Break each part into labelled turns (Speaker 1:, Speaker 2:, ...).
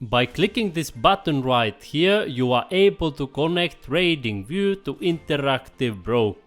Speaker 1: By clicking this button right here, you are able to connect TradingView to interactive brokers.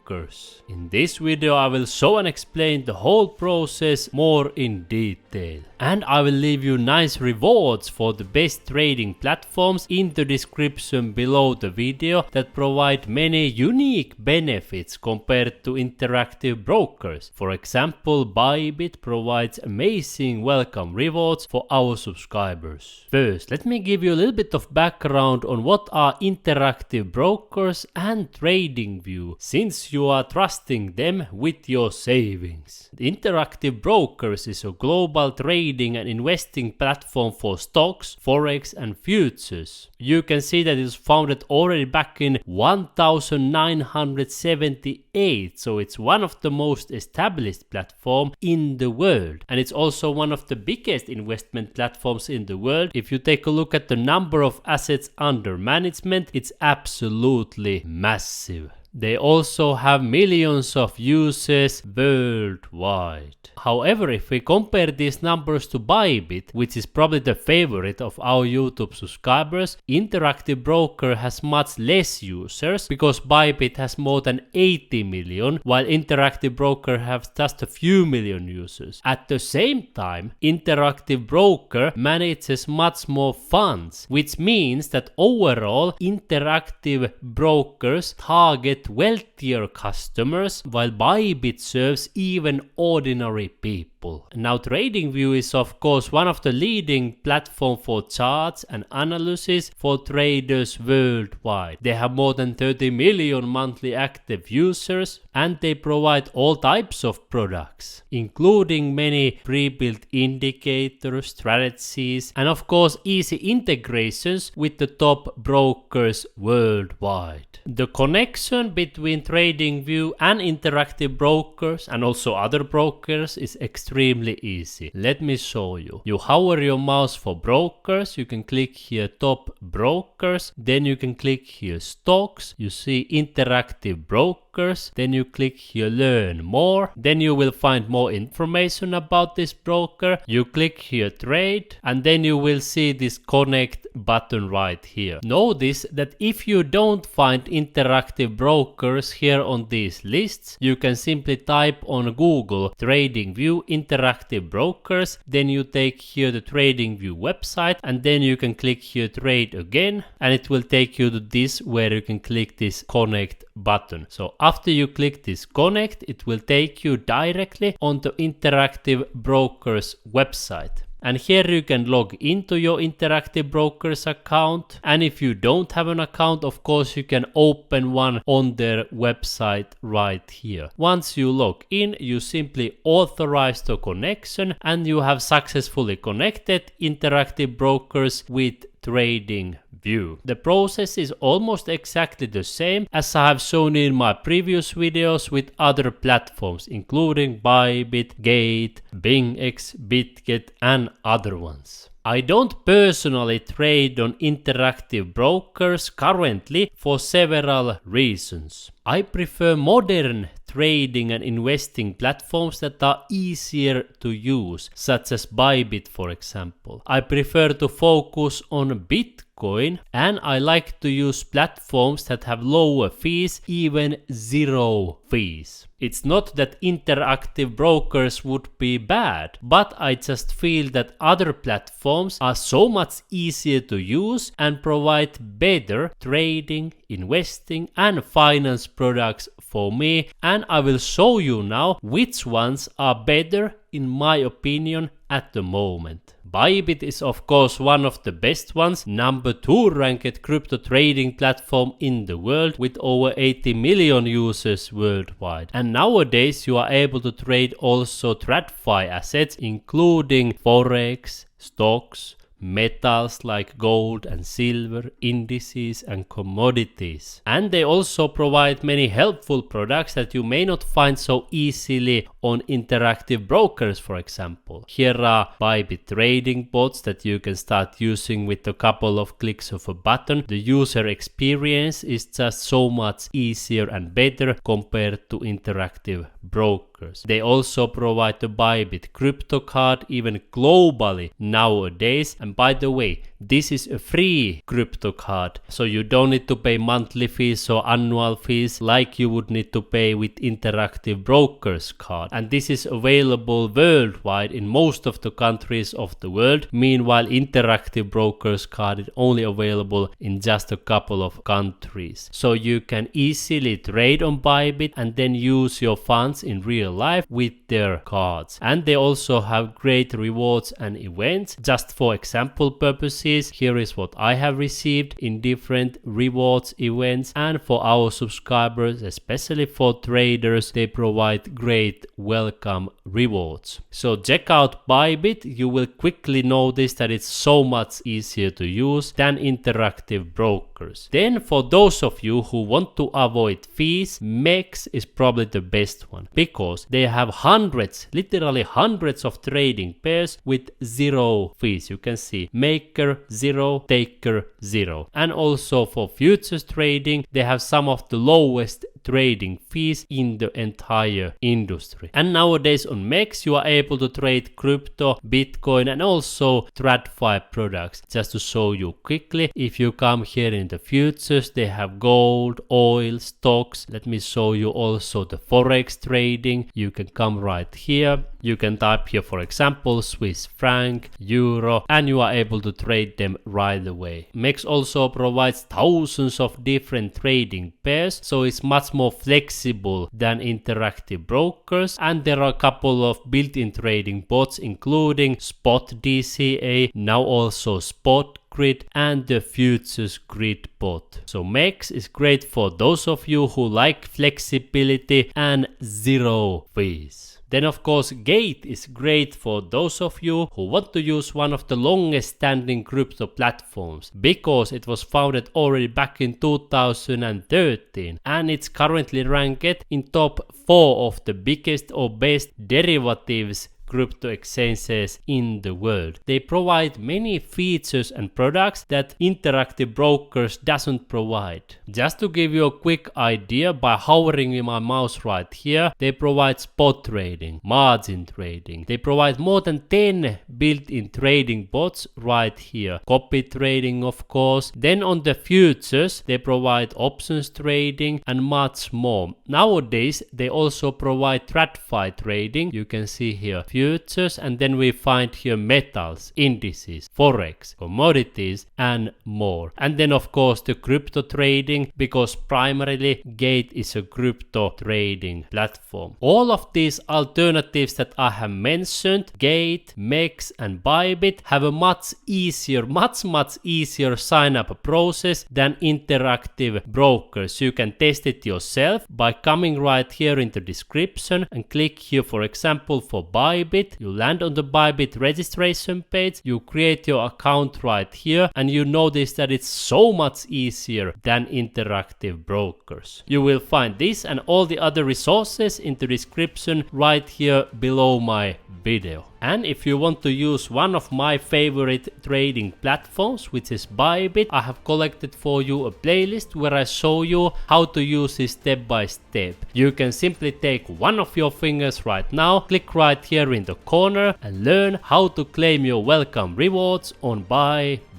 Speaker 1: In this video I will show and explain the whole process more in detail. And I will leave you nice rewards for the best trading platforms in the description below the video that provide many unique benefits compared to interactive brokers. For example, BYBIT provides amazing welcome rewards for our subscribers. First, let me give you a little bit of background on what are interactive brokers and TradingView, since you are trusting them with your savings. Interactive Brokers is a global trading and investing platform for stocks, forex and futures. You can see that it was founded already back in 1978, so it's one of the most established platforms in the world, and it's also one of the biggest investment platforms in the world. If you take a look at the number of assets under management, it's absolutely massive. They also have millions of users worldwide. However, if we compare these numbers to BYBIT, which is probably the favorite of our YouTube subscribers, Interactive Broker has much less users because BYBIT has more than 80 million, while Interactive Broker has just a few million users. At the same time, Interactive Broker manages much more funds, which means that overall Interactive Brokers target wealthier customers, while BYBIT serves even ordinary people. Now, TradingView is of course one of the leading platforms for charts and analysis for traders worldwide. They have more than 30 million monthly active users, and they provide all types of products, including many pre-built indicators, strategies, and of course easy integrations with the top brokers worldwide. The connection between TradingView and interactive brokers and also other brokers is extremely easy. Let me show you. You hover your mouse for brokers, you can click here top brokers, then you can click here stocks, you see interactive brokers, then you click here learn more, then you will find more information about this broker, you click here trade, and then you will see this connect button right here. Notice that if you don't find interactive brokers here on these lists, you can simply type on Google TradingView interactive brokers, then you take here the TradingView website, and then you can click here trade again, and it will take you to this where you can click this connect button. So after you click this connect, it will take you directly on the interactive brokers website. And here you can log into your Interactive Brokers account, and if you don't have an account, of course you can open one on their website right here. Once you log in, you simply authorize the connection and you have successfully connected Interactive Brokers with TradingView. The process is almost exactly the same as I have shown in my previous videos with other platforms, including BYBIT, Gate, BingX, BitGet and other ones. I don't personally trade on interactive brokers currently for several reasons. I prefer modern trading and investing platforms that are easier to use, such as BYBIT for example. I prefer to focus on Bitcoin, and I like to use platforms that have lower fees, even zero fees. It's not that interactive brokers would be bad, but I just feel that other platforms are so much easier to use and provide better trading, investing and finance products for me, and I will show you now which ones are better in my opinion at the moment. BYBIT is of course one of the best ones, number 2 ranked crypto trading platform in the world with over 80 million users worldwide. And nowadays you are able to trade also TradFi assets, including forex, stocks, metals like gold and silver, indices and commodities. And they also provide many helpful products that you may not find so easily on interactive brokers, for example. Here are BYBIT trading bots that you can start using with a couple of clicks of a button. The user experience is just so much easier and better compared to interactive brokers. They also provide the BYBIT crypto card even globally nowadays. And by the way, this is a free crypto card. So you don't need to pay monthly fees or annual fees like you would need to pay with Interactive Brokers card. And this is available worldwide in most of the countries of the world. Meanwhile, Interactive Brokers card is only available in just a couple of countries. So you can easily trade on BYBIT and then use your funds in real life with their cards. And they also have great rewards and events. Just for example purposes, here is what I have received in different rewards events. And for our subscribers, especially for traders, they provide great welcome rewards. So check out BYBIT. You will quickly notice that it's so much easier to use than Interactive Brokers. Then for those of you who want to avoid fees, MEXC is probably the best one because they have hundreds, literally hundreds of trading pairs with zero fees. You can see maker 0, taker 0. And also for futures trading, they have some of the lowest trading fees in the entire industry. And nowadays on MEXC you are able to trade crypto, Bitcoin and also TradFi products. Just to show you quickly, if you come here in the futures, they have gold, oil, stocks. Let me show you also the forex trading. You can come right here. You can type here for example Swiss franc, euro, and you are able to trade them right away. MEXC also provides thousands of different trading pairs, so it's much more flexible than Interactive Brokers, and there are a couple of built-in trading bots including Spot DCA, now also Spot Grid and the Futures Grid bot. So MEXC is great for those of you who like flexibility and zero fees. Then of course Gate is great for those of you who want to use one of the longest standing crypto platforms because it was founded already back in 2013 and it's currently ranked in top 4 of the biggest or best derivatives crypto exchanges in the world. They provide many features and products that Interactive Brokers doesn't provide. Just to give you a quick idea, by hovering with my mouse right here, they provide spot trading, margin trading. They provide more than 10 built-in trading bots right here. Copy trading of course. Then on the futures, they provide options trading and much more. Nowadays, they also provide TradFi trading. You can see here futures, and then we find here metals, indices, forex, commodities and more. And then of course the crypto trading, because primarily Gate is a crypto trading platform. All of these alternatives that I have mentioned, Gate, MEXC and BYBIT, have a much easier sign up process than Interactive Brokers. You can test it yourself by coming right here in the description and click here for example for BYBIT. You land on the BYBIT registration page, you create your account right here, and you notice that it's so much easier than Interactive Brokers. You will find this and all the other resources in the description right here below my video. And if you want to use one of my favorite trading platforms, which is BYBIT, I have collected for you a playlist where I show you how to use it step by step. You can simply take one of your fingers right now, click right here in the corner and learn how to claim your welcome rewards on BYBIT.